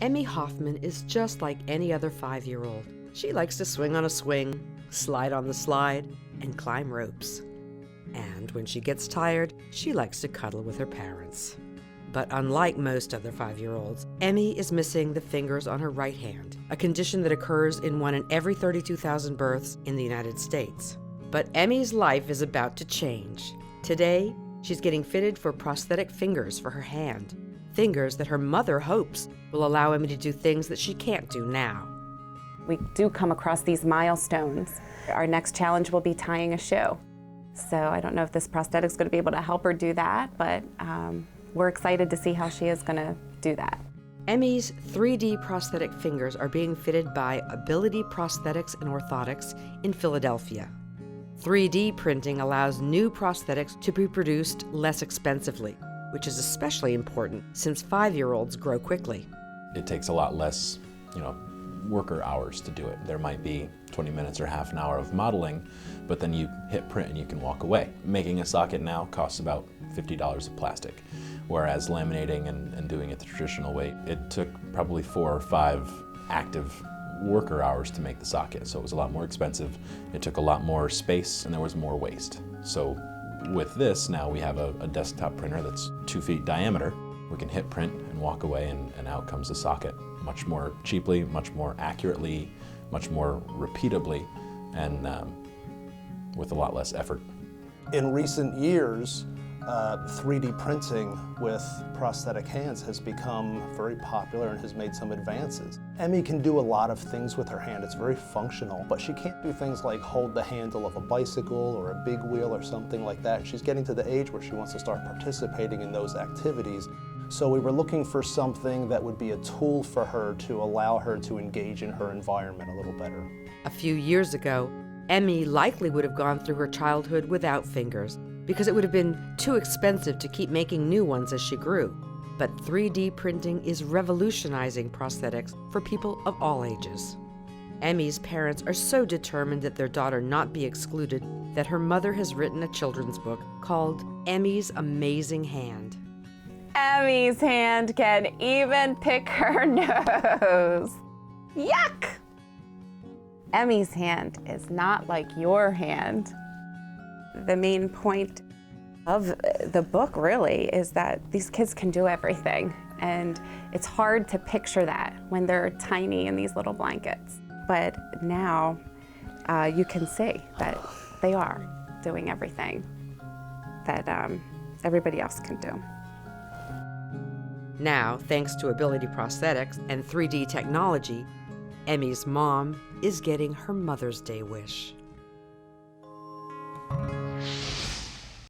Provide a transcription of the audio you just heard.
Emmy Hoffman is just like any other 5-year-old. She likes to swing on a swing, slide on the slide, and climb ropes. And when she gets tired, she likes to cuddle with her parents. But unlike most other 5-year-olds, Emmy is missing the fingers on her right hand, a condition that occurs in 1 in every 32,000 births in the United States. But Emmy's life is about to change. Today, she's getting fitted for prosthetic fingers for her hand, fingers that her mother hopes will allow Emmy to do things that she can't do now. We do come across these milestones. Our next challenge will be tying a shoe. So I don't know if this prosthetic is going to be able to help her do that, but we're excited to see how she is going to do that. Emmy's 3D prosthetic fingers are being fitted by Ability Prosthetics and Orthotics in Philadelphia. 3D printing allows new prosthetics to be produced less expensively, which is especially important since 5-year-olds grow quickly. It takes a lot less, worker hours to do it. There might be 20 minutes or half an hour of modeling, but then you hit print and you can walk away. Making a socket now costs about $50 of plastic, whereas laminating and doing it the traditional way, it took probably 4 or 5 active worker hours to make the socket, so it was a lot more expensive. It took a lot more space and there was more waste. So with this, now we have a desktop printer that's 2 feet diameter. We can hit print and walk away and out comes the socket. Much more cheaply, much more accurately, much more repeatably, and with a lot less effort. In recent years, 3D printing with prosthetic hands has become very popular and has made some advances. Emmy can do a lot of things with her hand. It's very functional, but she can't do things like hold the handle of a bicycle or a big wheel or something like that. She's getting to the age where she wants to start participating in those activities. So we were looking for something that would be a tool for her to allow her to engage in her environment a little better. A few years ago, Emmy likely would have gone through her childhood without fingers because it would have been too expensive to keep making new ones as she grew. But 3D printing is revolutionizing prosthetics for people of all ages. Emmy's parents are so determined that their daughter not be excluded that her mother has written a children's book called Emmy's Amazing Hand. Emmy's hand can even pick her nose. Yuck! Emmy's hand is not like your hand. The main point of the book really is that these kids can do everything, and it's hard to picture that when they're tiny in these little blankets. But now you can see that they are doing everything that everybody else can do. Now, thanks to Ability Prosthetics and 3D technology, Emmy's mom is getting her Mother's Day wish.